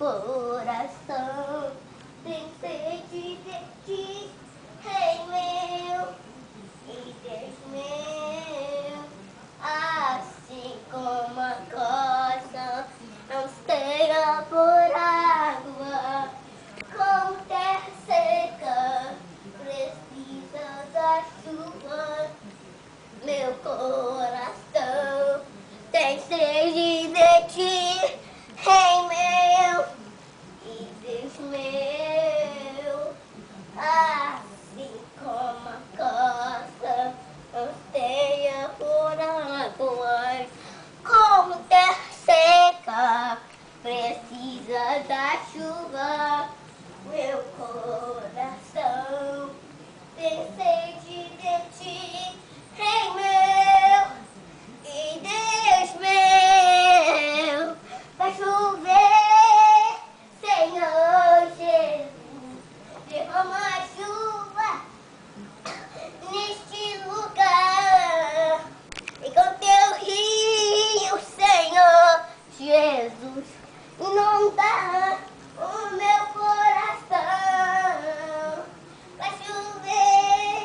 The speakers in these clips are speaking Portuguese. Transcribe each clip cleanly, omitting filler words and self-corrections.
coração tem sede de ti, Rei meu e Deus meu. Assim como a costa anseia por água, como terra seca precisa da chuva, meu coração tem sede de ti, Rei meu e Deus meu. Assim como a costa anseia por águas, como terra seca precisa da chuva, meu coração tem sede de ti, Rei meu e Deus meu. Vai chover, Senhor Jesus, derrama a chuva neste lugar, e com teu rio, Senhor Jesus, inunda o meu coração. Vai chover,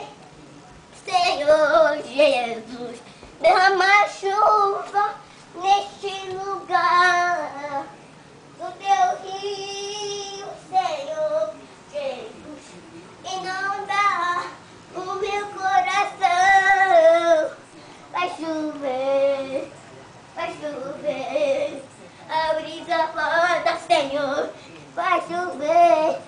Senhor Jesus, derrama chuva neste lugar, do teu rio, Senhor Jesus, inunda o meu coração. Vai chover, abre a porta, Senhor, vai chover.